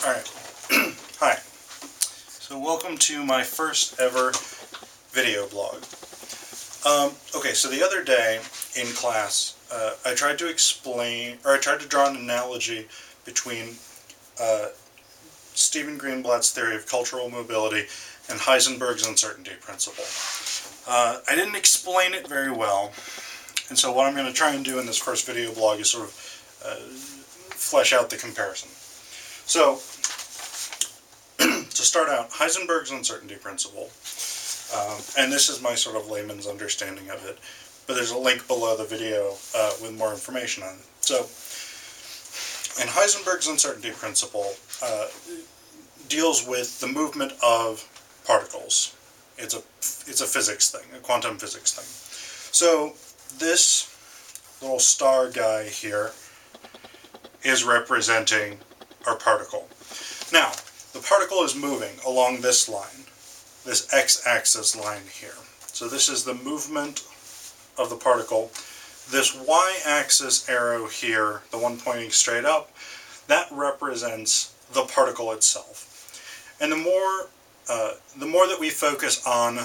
Alright, hi. So welcome to my first ever video blog. Okay, so the other day in class, I tried to draw an analogy between Steven Greenblatt's theory of cultural mobility and Heisenberg's uncertainty principle. I didn't explain it very well, and so what I'm going to try and do in this first video blog is sort of flesh out the comparison. So, to start out, Heisenberg's uncertainty principle, and this is my sort of layman's understanding of it, but there's a link below the video with more information on it. So, and Heisenberg's uncertainty principle deals with the movement of particles. It's a physics thing, a quantum physics thing. So, this little star guy here is representing our particle. Now, the particle is moving along this line, this x-axis line here. So this is the movement of the particle. This y-axis arrow here, the one pointing straight up, that represents the particle itself. And the more that we focus on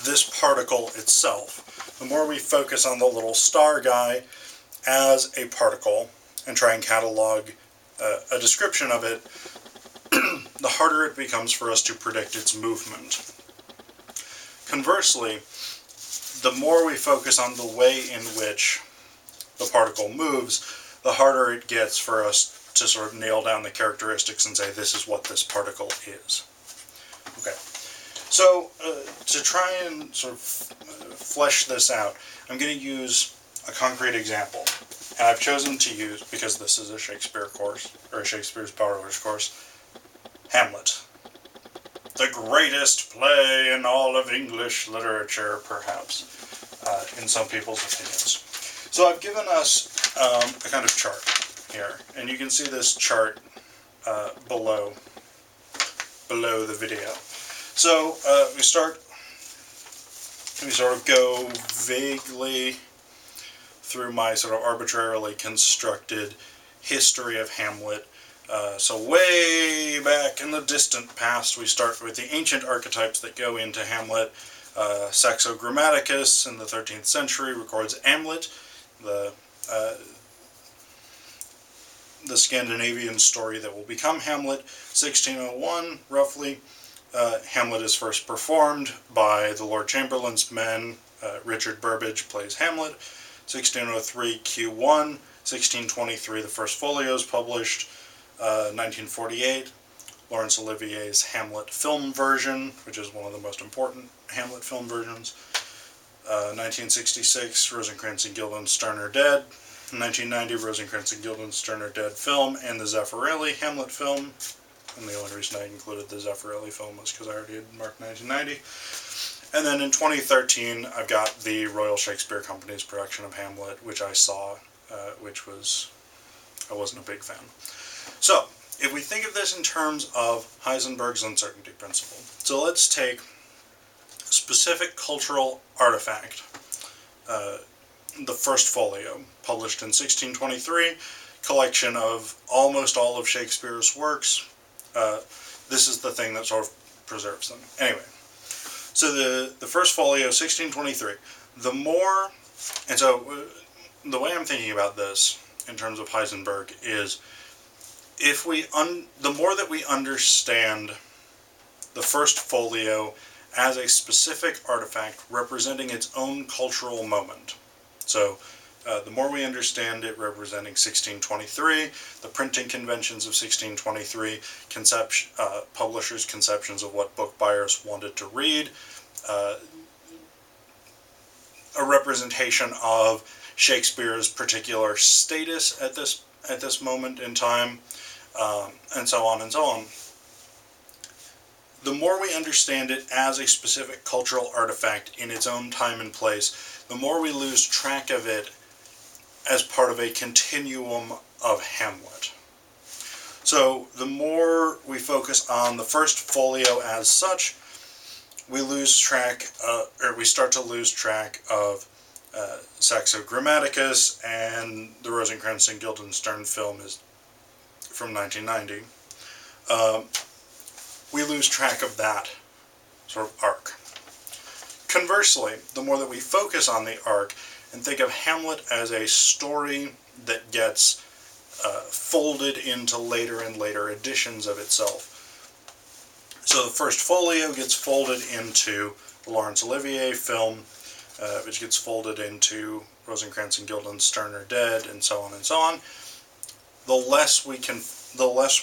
this particle itself, the more we focus on the little star guy as a particle and try and catalog a description of it, the harder it becomes for us to predict its movement. Conversely, the more we focus on the way in which the particle moves, the harder it gets for us to sort of nail down the characteristics and say this is what this particle is. Okay, so to try and sort of flesh this out, I'm going to use a concrete example. And I've chosen to use, because this is a Shakespeare course, or a Shakespeare's Parlors course, Hamlet. The greatest play in all of English literature, perhaps, in some people's opinions. So I've given us a kind of chart here, and you can see this chart below the video. So we sort of go vaguely through my sort of arbitrarily constructed history of Hamlet. So way back in the distant past, we start with the ancient archetypes that go into Hamlet. Saxo Grammaticus in the 13th century records Hamlet, the Scandinavian story that will become Hamlet. 1601, roughly, Hamlet is first performed by the Lord Chamberlain's men. Richard Burbage plays Hamlet. 1603 Q1, 1623 the first folio is published, 1948 Laurence Olivier's Hamlet film version, which is one of the most important Hamlet film versions, 1966 Rosencrantz and Guildenstern are dead, 1990 Rosencrantz and Guildenstern are dead film, and the Zeffirelli Hamlet film, and the only reason I included the Zeffirelli film was because I already had marked 1990. And then in 2013, I've got the Royal Shakespeare Company's production of Hamlet, which I saw, I wasn't a big fan. So, if we think of this in terms of Heisenberg's uncertainty principle, so let's take a specific cultural artifact, the first folio, published in 1623, collection of almost all of Shakespeare's works. This is the thing that sort of preserves them. Anyway. So the first folio, 1623, the more, and so the way I'm thinking about this in terms of Heisenberg is, the more that we understand the first folio as a specific artifact representing its own cultural moment. So the more we understand it representing 1623, the printing conventions of 1623, publishers' conceptions of what book buyers wanted to read, a representation of Shakespeare's particular status at this moment in time, and so on and so on. The more we understand it as a specific cultural artifact in its own time and place, the more we lose track of it as part of a continuum of Hamlet. So the more we focus on the first folio as such, we lose track, or we start to lose track of Saxo Grammaticus, and the Rosencrantz and Guildenstern film is from 1990, we lose track of that sort of arc. Conversely, the more that we focus on the arc and think of Hamlet as a story that gets folded into later and later editions of itself. So the first folio gets folded into the Laurence Olivier film, which gets folded into Rosencrantz and Guildenstern Are Dead, and so on and so on. The less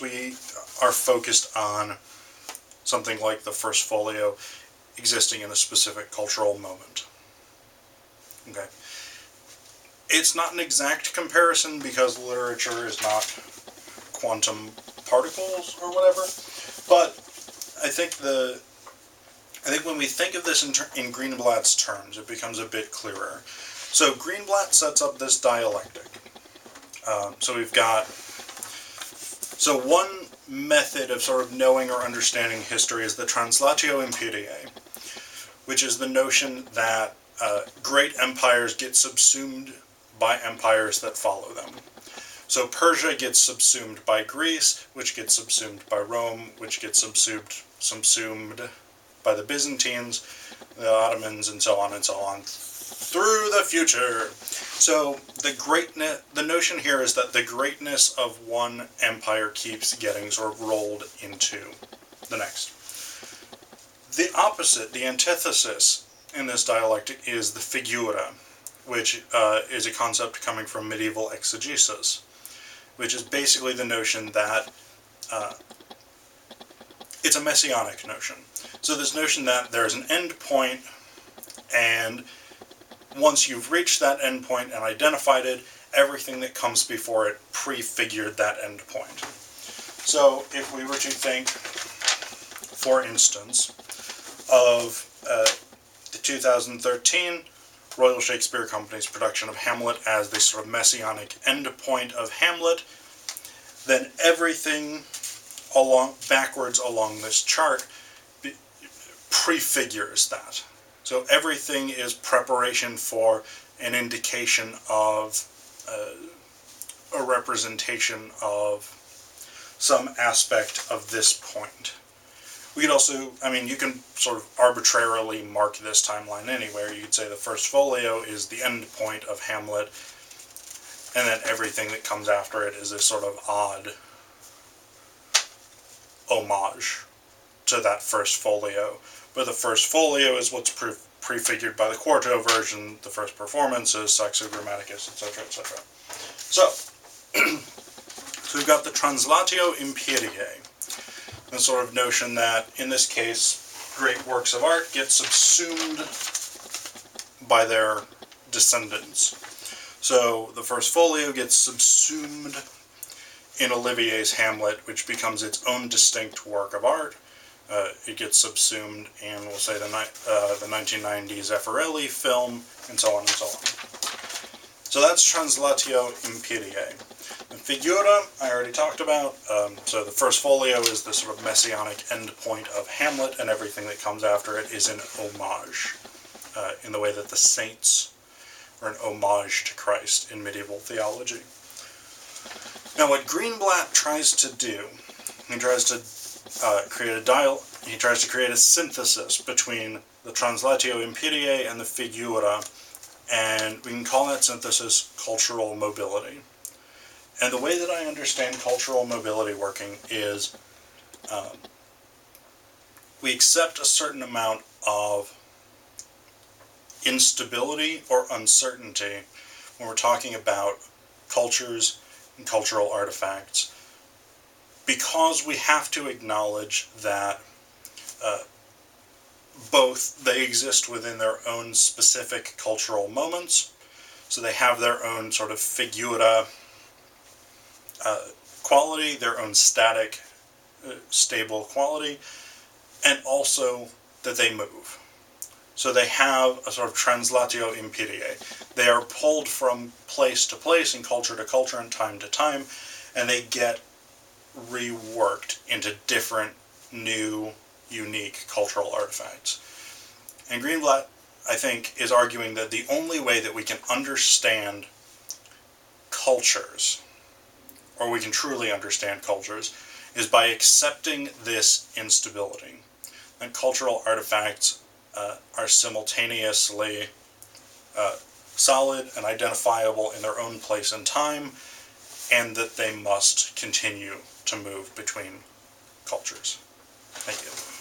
we are focused on something like the first folio existing in a specific cultural moment. Okay. It's not an exact comparison because literature is not quantum particles or whatever, but I think when we think of this in Greenblatt's terms, it becomes a bit clearer. So Greenblatt sets up this dialectic. So one method of sort of knowing or understanding history is the translatio imperiae, which is the notion that great empires get subsumed by empires that follow them. So Persia gets subsumed by Greece, which gets subsumed by Rome, which gets subsumed by the Byzantines, the Ottomans, and so on through the future. So the notion here is that the greatness of one empire keeps getting sort of rolled into the next. The opposite, the antithesis in this dialectic is the figura, which is a concept coming from medieval exegesis, which is basically the notion that it's a messianic notion. So this notion that there is an end point, and once you've reached that end point and identified it, everything that comes before it prefigured that end point. So if we were to think, for instance, of the 2013 Royal Shakespeare Company's production of Hamlet as the sort of messianic end point of Hamlet, then everything backwards along this chart prefigures that. So everything is preparation for an indication of a representation of some aspect of this point. We could also, you can sort of arbitrarily mark this timeline anywhere. You could say the first folio is the end point of Hamlet, and then everything that comes after it is this sort of odd homage to that first folio. But the first folio is what's prefigured by the quarto version, the first performances, Saxo Grammaticus, etc., etc. So, so we've got the translatio imperiae, the sort of notion that, in this case, great works of art get subsumed by their descendants. So the first folio gets subsumed in Olivier's Hamlet, which becomes its own distinct work of art. It gets subsumed in, we'll say, the 1990 Zeffirelli film, and so on and so on. So that's translatio imperiae. The figura, I already talked about. So the first folio is the sort of messianic end point of Hamlet, and everything that comes after it is an homage, in the way that the saints are an homage to Christ in medieval theology. Now, what Greenblatt tries to do, he tries to create a synthesis between the translatio imperiae and the figura, and we can call that synthesis cultural mobility. And the way that I understand cultural mobility working is we accept a certain amount of instability or uncertainty when we're talking about cultures and cultural artifacts, because we have to acknowledge that both they exist within their own specific cultural moments, so they have their own sort of figura quality, their own static, stable quality, and also that they move. So they have a sort of translatio imperiae. They are pulled from place to place and culture to culture and time to time, and they get reworked into different, new, unique cultural artifacts. And Greenblatt, I think, is arguing that the only way that we can understand cultures, or we can truly understand cultures, is by accepting this instability. And cultural artifacts are simultaneously solid and identifiable in their own place and time, and that they must continue to move between cultures. Thank you.